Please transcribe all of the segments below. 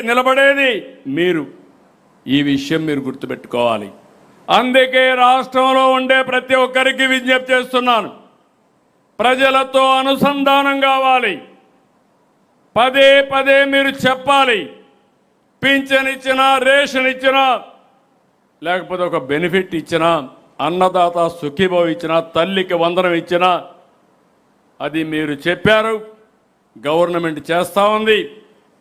నిలబడేది మీరు. ఈ విషయం మీరు గుర్తుపెట్టుకోవాలి. అందుకే రాష్ట్రంలో ఉండే ప్రతి ఒక్కరికి విజ్ఞప్తి చేస్తున్నాను, ప్రజలతో అనుసంధానం కావాలి. పదే పదే మీరు చెప్పాలి. పింఛన్ ఇచ్చినా, రేషన్ ఇచ్చినా, లేకపోతే ఒక బెనిఫిట్ ఇచ్చినా, అన్నదాత సుఖీభవ ఇచ్చినా, తల్లికి వందనం ఇచ్చినా, అది మీరు చెప్పారు, గవర్నమెంట్ చేస్తూ ఉంది.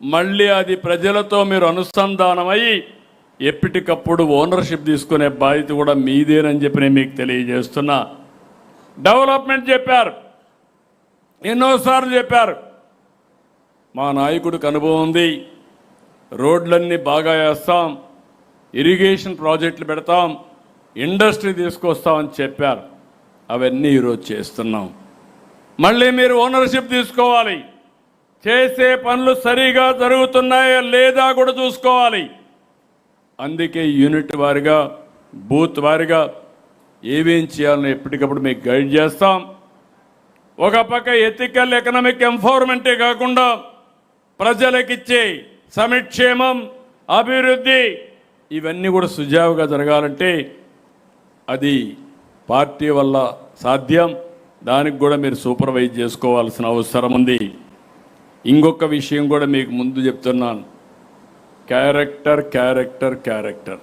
మళ్ళీ అది ప్రజలతో మీరు అనుసంధానమయ్యి ఎప్పటికప్పుడు ఓనర్షిప్ తీసుకునే బాధ్యత కూడా మీదేనని చెప్పి నేను మీకు తెలియజేస్తున్నా. డెవలప్మెంట్ చెప్పారు, ఎన్నోసార్లు చెప్పారు. మా నాయకుడికి అనుభవం ఉంది. రోడ్లన్నీ బాగా వేస్తాం, ఇరిగేషన్ ప్రాజెక్టులు పెడతాం, ఇండస్ట్రీ తీసుకొస్తామని చెప్పారు. అవన్నీ ఈరోజు చేస్తున్నాం. మళ్ళీ మీరు ఓనర్షిప్ తీసుకోవాలి. చేసే పనులు సరిగా జరుగుతున్నాయా లేదా కూడా చూసుకోవాలి. అందుకే యూనిట్ వారిగా, బూత్ వారిగా ఏమేం చేయాలని ఎప్పటికప్పుడు మీకు గైడ్ చేస్తాం. ఒక పక్క ఎథికల్ ఎకనామిక్ ఎంపవర్మెంటే కాకుండా ప్రజలకిచ్చే సంక్షేమం, అభివృద్ధి, ఇవన్నీ కూడా సుజావుగా జరగాలంటే అది పార్టీ వల్ల సాధ్యం. దానికి కూడా మీరు సూపర్వైజ్ చేసుకోవాల్సిన అవసరం ఉంది. ఇంకొక విషయం కూడా మీకు ముందు చెప్తున్నాను, క్యారెక్టర్ క్యారెక్టర్ క్యారెక్టర్.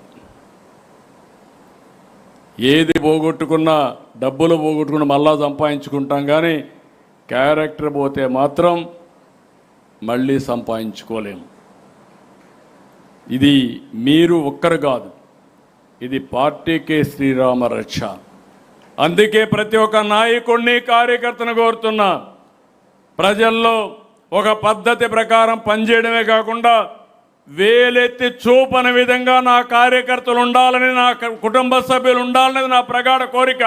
ఏది పోగొట్టుకున్నా, డబ్బులు పోగొట్టుకున్నా మళ్ళా సంపాదించుకుంటాం, కానీ క్యారెక్టర్ పోతే మాత్రం మళ్ళీ సంపాదించుకోలేము. ఇది మీరు ఒక్కరు కాదు, ఇది పార్టీకే శ్రీరామ రక్ష. అందుకే ప్రతి ఒక్క నాయకుడిని, కార్యకర్తను కోరుతున్నా, ప్రజల్లో ఒక పద్ధతి ప్రకారం పనిచేయడమే కాకుండా వేలెత్తి చూపని విధంగా నా కార్యకర్తలు ఉండాలని, నా కుటుంబ సభ్యులు ఉండాలనేది నా ప్రగాఢ కోరిక.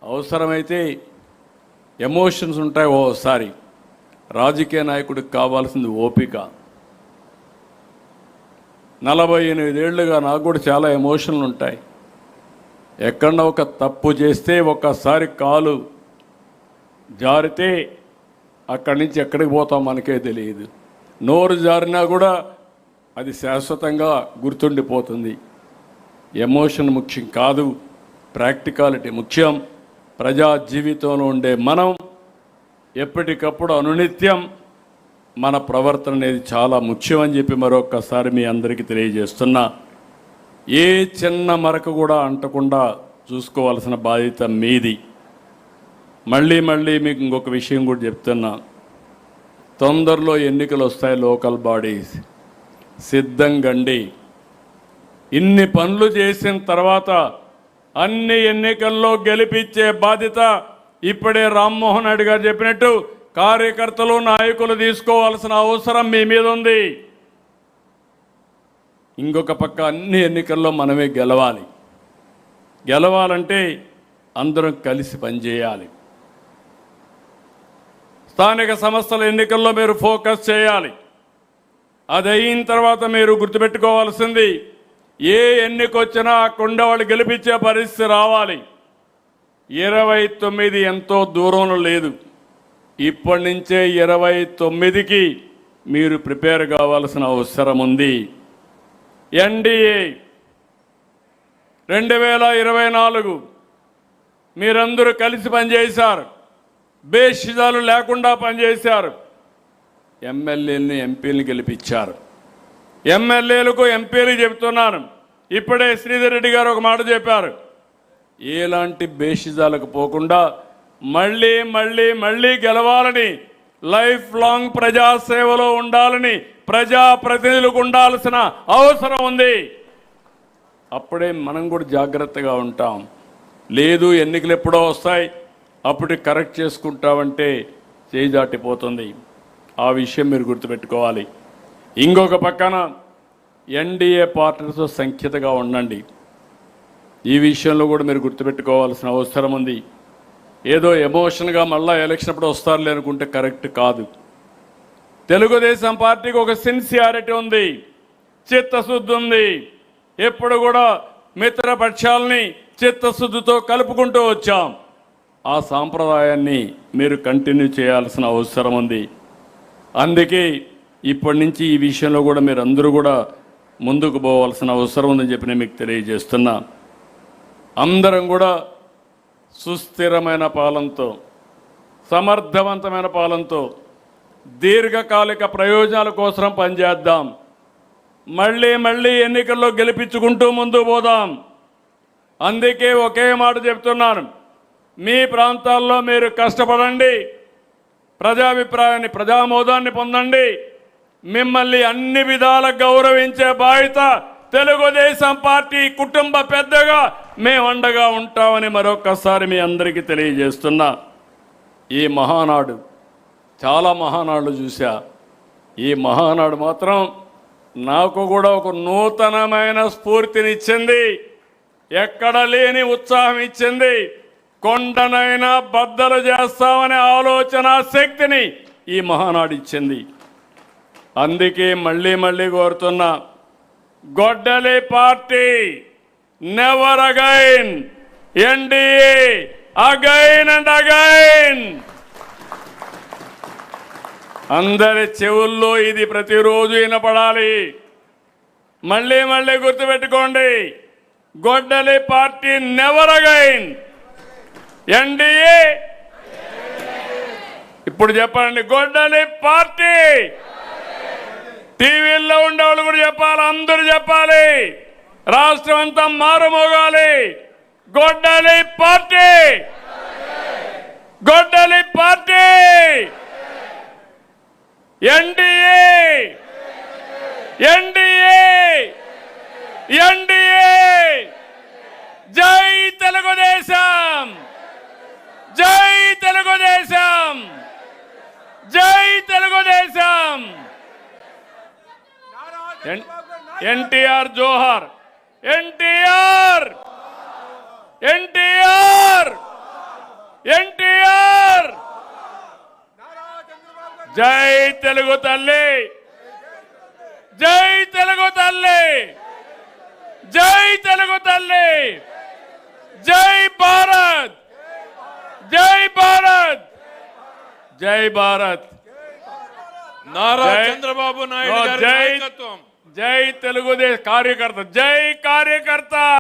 అవసరమైతే ఎమోషన్స్ ఉంటాయి ఓసారి. రాజకీయ నాయకుడికి కావాల్సింది ఓపిక. 48 ఏళ్లుగా నాకు కూడా చాలా ఎమోషన్లు ఉంటాయి. ఎక్కడన్నా ఒక తప్పు చేస్తే, ఒక్కసారి కాలు జారితే అక్కడి నుంచి ఎక్కడికి పోతాం మనకే తెలియదు. నోరు జారినా కూడా అది శాశ్వతంగా గుర్తుండిపోతుంది. ఎమోషన్ ముఖ్యం కాదు, ప్రాక్టికాలిటీ ముఖ్యం. ప్రజా జీవితంలో ఉండే మనం ఎప్పటికప్పుడు అనునిత్యం మన ప్రవర్తన అనేది చాలా ముఖ్యం అని చెప్పి మరొక్కసారి మీ అందరికీ తెలియజేస్తున్నా. ఏ చిన్న మరక కూడా అంటకుండా చూసుకోవాల్సిన బాధ్యత మీది. మళ్ళీ మీకు ఇంకొక విషయం కూడా చెప్తున్నా, తొందరలో ఎన్నికలు వస్తాయి. లోకల్ బాడీస్ సిద్ధంగండి. ఇన్ని పనులు చేసిన తర్వాత అన్ని ఎన్నికల్లో గెలిపించే బాధ్యత ఇప్పుడే రామ్మోహన్ రెడ్డి గారు చెప్పినట్టు కార్యకర్తలు, నాయకులు తీసుకోవాల్సిన అవసరం మీ మీద ఉంది. ఇంకొక పక్క అన్ని ఎన్నికల్లో మనమే గెలవాలి. గెలవాలంటే అందరం కలిసి పనిచేయాలి. స్థానిక సంస్థల ఎన్నికల్లో మీరు ఫోకస్ చేయాలి. అది అయిన తర్వాత మీరు గుర్తుపెట్టుకోవాల్సింది, ఏ ఎన్నికొచ్చినా అక్కడ వాళ్ళు గెలిపించే పరిస్థితి రావాలి. 29 ఎంతో దూరంలో లేదు. ఇప్పటి నుంచే 29కి మీరు ప్రిపేర్ కావాల్సిన అవసరం ఉంది. ఎన్డీఏ 2024 మీరందరూ కలిసి పనిచేశారు. బేషిజాలు లేకుండా పనిచేశారు. ఎమ్మెల్యేలని, ఎంపీలను గెలిపించారు. ఎమ్మెల్యేలకు, ఎంపీలకు చెబుతున్నాను, ఇప్పుడే శ్రీధర్ రెడ్డి గారు ఒక మాట చెప్పారు, ఎలాంటి బేషిజాలకు పోకుండా మళ్ళీ గెలవాలని, లైఫ్ లాంగ్ ప్రజాసేవలో ఉండాలని ప్రజాప్రతినిధులకు ఉండాల్సిన అవసరం ఉంది. అప్పుడే మనం కూడా జాగ్రత్తగా ఉంటాం. లేదు ఎన్నికలు ఎప్పుడో వస్తాయి అప్పుడు కరెక్ట్ చేసుకుంటామంటే చేజాటిపోతుంది. ఆ విషయం మీరు గుర్తుపెట్టుకోవాలి. ఇంకొక పక్కన ఎన్డీఏ పార్టీలతో సంఖ్యతగా ఉండండి. ఈ విషయంలో కూడా మీరు గుర్తుపెట్టుకోవాల్సిన అవసరం ఉంది. ఏదో ఎమోషన్గా మళ్ళీ ఎలక్షన్ అప్పుడు వస్తారులే అనుకుంటే కరెక్ట్ కాదు. తెలుగుదేశం పార్టీకి ఒక సిన్సియారిటీ ఉంది, చిత్తశుద్ధి ఉంది. ఎప్పుడు కూడా మిత్రపక్షాలని చిత్తశుద్ధితో కలుపుకుంటూ వచ్చాం. ఆ సాంప్రదాయాన్ని మీరు కంటిన్యూ చేయాల్సిన అవసరం ఉంది. అందుకే ఇప్పటి నుంచి ఈ విషయంలో కూడా మీరు అందరూ కూడా ముందుకు పోవాల్సిన అవసరం ఉందని చెప్పి నేను మీకు తెలియజేస్తున్నా. అందరం కూడా సుస్థిరమైన పాలనతో, సమర్థవంతమైన పాలనతో, దీర్ఘకాలిక ప్రయోజనాల కోసం పనిచేద్దాం. మళ్ళీ మళ్ళీ ఎన్నికల్లో గెలిపించుకుంటూ ముందుకు పోదాం. అందుకే ఒకే మాట చెప్తున్నాను, మీ ప్రాంతాల్లో మీరు కష్టపడండి, ప్రజాభిప్రాయాన్ని, ప్రజామోదాన్ని పొందండి. మిమ్మల్ని అన్ని విధాల గౌరవించే బాధ్యత తెలుగుదేశం పార్టీ కుటుంబ పెద్దగా మేము అండగా ఉంటామని మరొకసారి మీ అందరికీ తెలియజేస్తున్నా. ఈ మహానాడు, చాలా మహానాడు చూశా, ఈ మహానాడు మాత్రం నాకు కూడా ఒక నూతనమైన స్ఫూర్తినిచ్చింది, ఎక్కడ లేని ఉత్సాహం ఇచ్చింది. కొండనైనా బద్దలు చేస్తామనే ఆలోచన శక్తిని ఈ మహానాడు ఇచ్చింది. అందుకే మళ్ళీ మళ్ళీ కోరుతున్నా, గొడ్డలి party never again, NDA again and again. అందరి చెవుల్లో ఇది ప్రతిరోజు వినపడాలి. మళ్ళీ మళ్ళీ గుర్తుపెట్టుకోండి, గొడ్డలి పార్టీ నెవర్ అగైన్, ఎన్డీఏ. ఇప్పుడు చెప్పండి, గొడ్డలి పార్టీ. టీవీల్లో ఉండేవాళ్ళు కూడా చెప్పాలి, అందరూ చెప్పాలి, రాష్ట్రం అంతా మారుమోగాలి. గొడ్డలి పార్టీ, గొడ్డలి పార్టీ, ఎన్డీఏ, ఎన్డీఏ, ఎన్డీఏ. జై తెలుగుదేశం, జై తెలుగుదేశం, జై తెలుగుదేశం. ఎన్టీఆర్ జోహార్, ఎన్టీఆర్, ఎన్టీఆర్, ఎన్టీఆర్. జై తెలుగు తల్లి, జై తెలుగు తల్లి, జై తెలుగు తల్లి, జై భారత్, జై భారత్, జై భారత్. నారా చంద్రబాబు నాయుడు గారి నాయకత్వం. జై తెలుగుదేశం కార్యకర్త, జై కార్యకర్త.